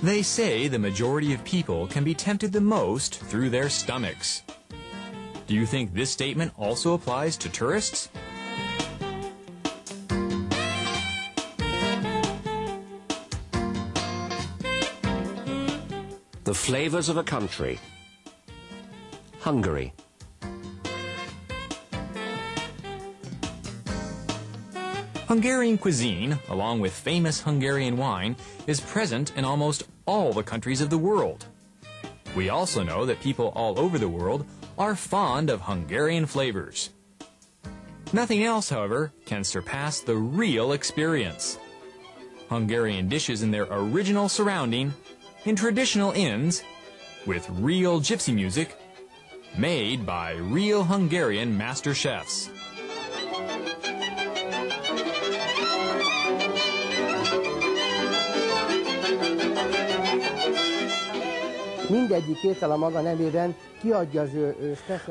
They say the majority of people can be tempted the most through their stomachs. Do you think this statement also applies to tourists? The flavors of a country. Hungary. Hungarian cuisine, along with famous Hungarian wine, is present in almost all the countries of the world. We also know that people all over the world are fond of Hungarian flavors. Nothing else, however, can surpass the real experience. Hungarian dishes in their original surrounding, in traditional inns, with real gypsy music, made by real Hungarian master chefs.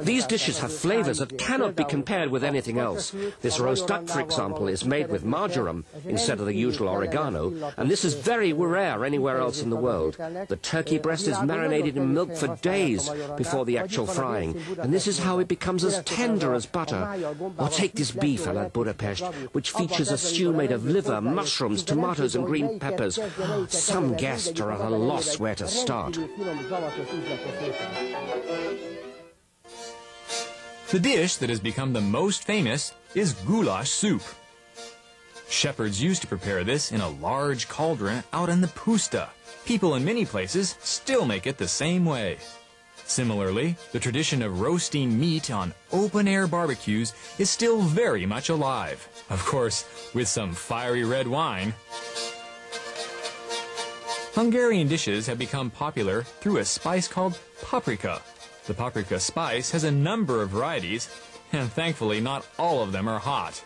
These dishes have flavors that cannot be compared with anything else. This roast duck, for example, is made with marjoram instead of the usual oregano, and this is very rare anywhere else in the world. The turkey breast is marinated in milk for days before the actual frying, and this is how it becomes as tender as butter. Or take this beef a la Budapest, which features a stew made of liver, mushrooms, tomatoes and green peppers. Some guests are at a loss where to start. The dish that has become the most famous is goulash soup. Shepherds used to prepare this in a large cauldron out in the puszta. People in many places still make it the same way. Similarly, the tradition of roasting meat on open-air barbecues is still very much alive. Of course, with some fiery red wine. Hungarian dishes have become popular through a spice called paprika. The paprika spice has a number of varieties, and thankfully not all of them are hot.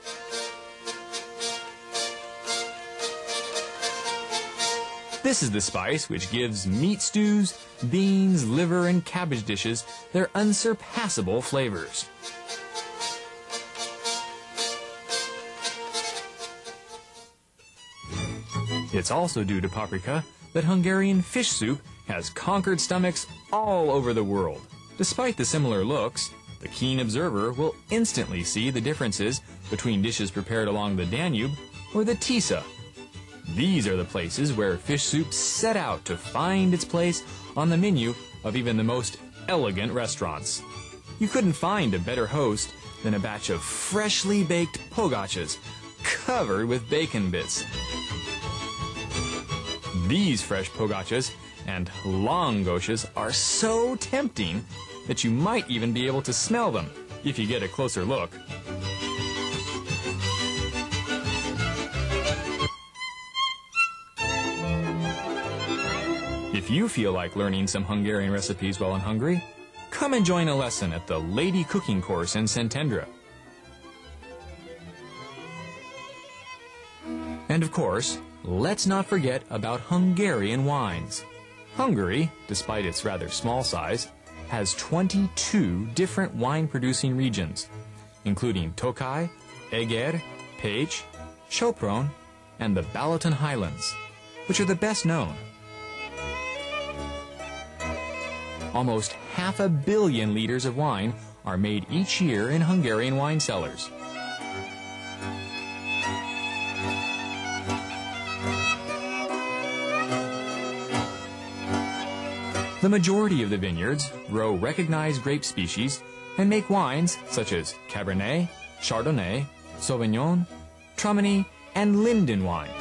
This is the spice which gives meat stews, beans, liver, and cabbage dishes their unsurpassable flavors. It's also due to paprika that Hungarian fish soup has conquered stomachs all over the world. Despite the similar looks, the keen observer will instantly see the differences between dishes prepared along the Danube or the Tisa. These are the places where fish soup set out to find its place on the menu of even the most elegant restaurants. You couldn't find a better host than a batch of freshly baked pogachas covered with bacon bits. These fresh pogachas and langoshas are so tempting that you might even be able to smell them if you get a closer look. If you feel like learning some Hungarian recipes while in Hungary, come and join a lesson at the Lady Cooking course in Szentendre. And of course, let's not forget about Hungarian wines. Hungary, despite its rather small size, has 22 different wine-producing regions, including Tokaj, Eger, Pécs, Sopron, and the Balaton Highlands, which are the best known. Almost 500 million liters of wine are made each year in Hungarian wine cellars. The majority of the vineyards grow recognized grape species and make wines such as Cabernet, Chardonnay, Sauvignon, Traminer, and Linden wine.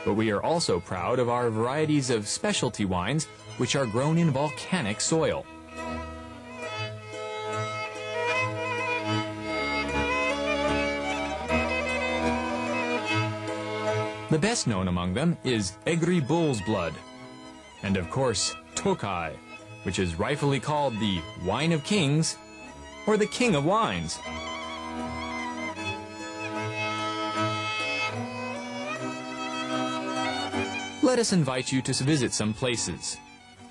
But we are also proud of our varieties of specialty wines which are grown in volcanic soil. The best known among them is Egri bull's blood. And of course, Tokaj, which is rightfully called the Wine of Kings, or the King of Wines. Let us invite you to visit some places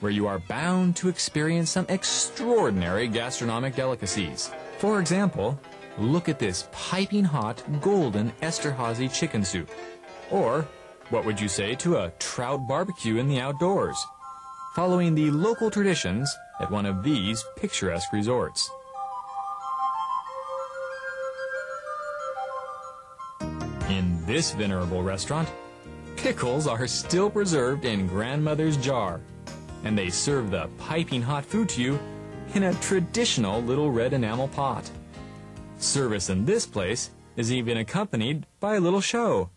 where you are bound to experience some extraordinary gastronomic delicacies. For example, look at this piping hot golden Esterhazy chicken soup, or What would you say to a trout barbecue in the outdoors, following the local traditions at one of these picturesque resorts? In this venerable restaurant, pickles are still preserved in grandmother's jar, and they serve the piping hot food to you in a traditional little red enamel pot. Service in this place is even accompanied by a little show.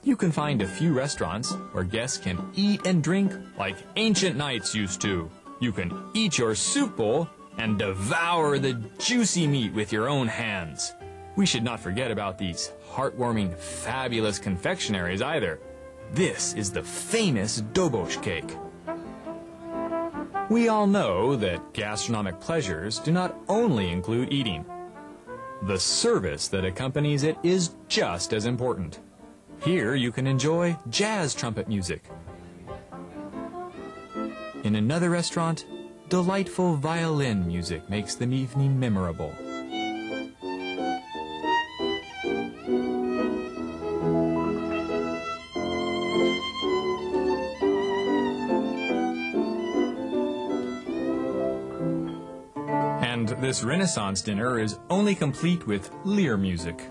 You can find a few restaurants where guests can eat and drink like ancient knights used to. You can eat your soup bowl and devour the juicy meat with your own hands. We should not forget about these heartwarming, fabulous confectionaries either. This is the famous dobosh cake. We all know that gastronomic pleasures do not only include eating. The service that accompanies it is just as important. Here you can enjoy jazz trumpet music. In another restaurant, delightful violin music makes the evening memorable. And this Renaissance dinner is only complete with lyre music.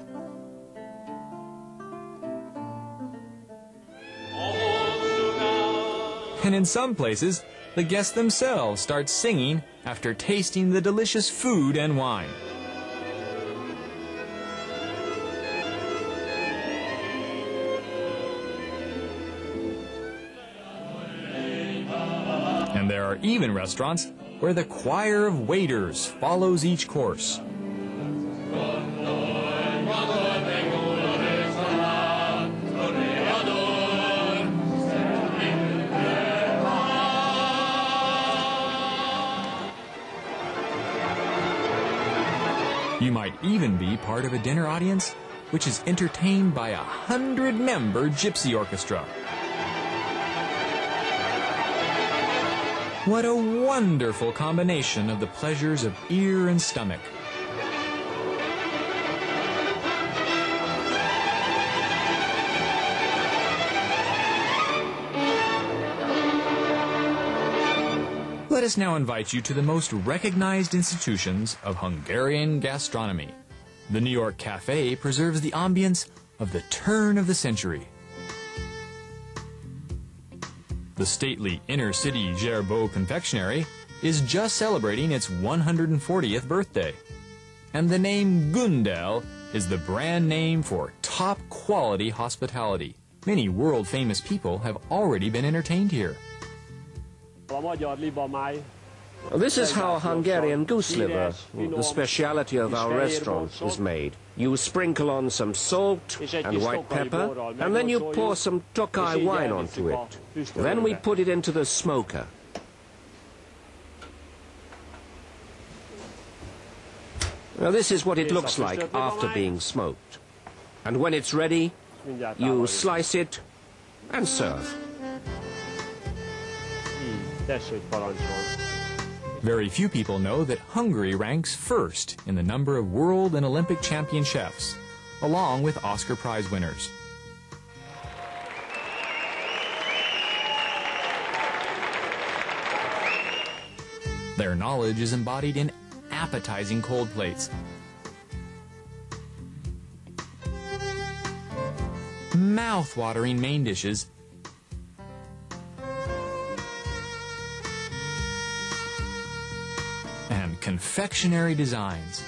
And in some places, the guests themselves start singing after tasting the delicious food and wine. And there are even restaurants where the choir of waiters follows each course. You might even be part of a dinner audience which is entertained by a 100-member gypsy orchestra. What a wonderful combination of the pleasures of ear and stomach. Let us now invite you to the most recognized institutions of Hungarian gastronomy. The New York Cafe preserves the ambience of the turn of the century. The stately inner-city Gerbeau confectionery is just celebrating its 140th birthday. And the name Gundel is the brand name for top-quality hospitality. Many world-famous people have already been entertained here. This is how Hungarian goose liver, the speciality of our restaurant, is made. You sprinkle on some salt and white pepper, and then you pour some Tokai wine onto it. Then we put it into the smoker. Now this is what it looks like after being smoked. And when it's ready, you slice it and serve. Very few people know that Hungary ranks first in the number of world and Olympic champion chefs, along with Oscar Prize winners. Their knowledge is embodied in appetizing cold plates, mouth-watering main dishes, and confectionery designs.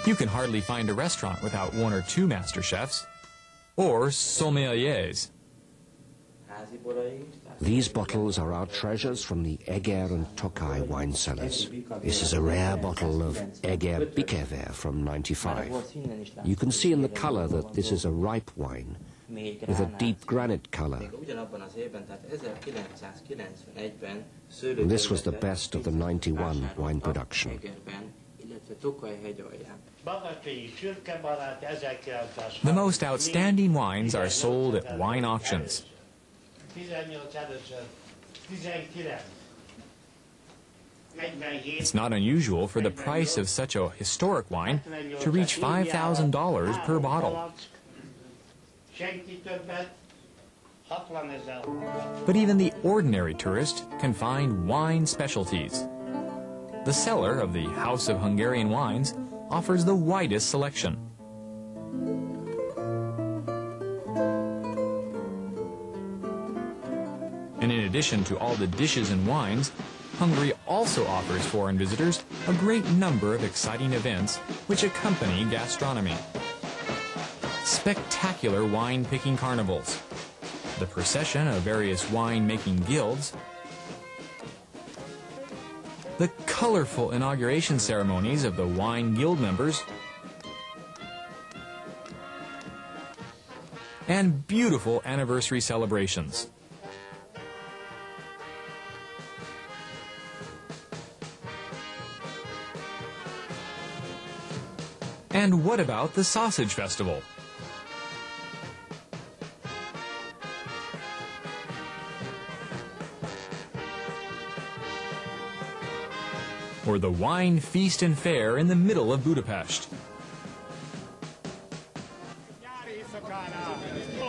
You can hardly find a restaurant without one or two master chefs, or sommeliers. These bottles are our treasures from the Eger and Tokai wine cellars. This is a rare bottle of Eger Bikever from '95. You can see in the color that this is a ripe wine with a deep granite color. This was the best of the '91 wine production. The most outstanding wines are sold at wine auctions. It's not unusual for the price of such a historic wine to reach $5,000 per bottle. But even the ordinary tourist can find wine specialties. The cellar of the House of Hungarian Wines offers the widest selection. And in addition to all the dishes and wines, Hungary also offers foreign visitors a great number of exciting events which accompany gastronomy. Spectacular wine-picking carnivals, the procession of various wine-making guilds, the colorful inauguration ceremonies of the wine guild members, and beautiful anniversary celebrations. And what about the Sausage Festival? Or the Wine Feast and Fair in the middle of Budapest?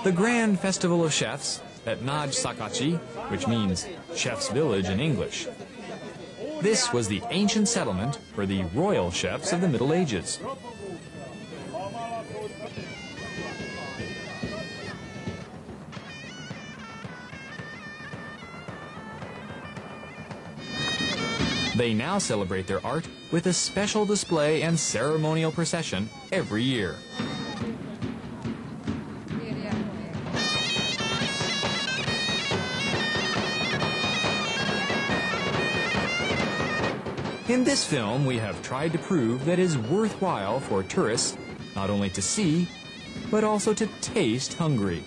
The Grand Festival of Chefs at Nagy Szakacsi, which means Chef's Village in English. This was the ancient settlement for the royal chefs of the Middle Ages. They now celebrate their art with a special display and ceremonial procession every year. In this film, we have tried to prove that it is worthwhile for tourists not only to see, but also to taste Hungary.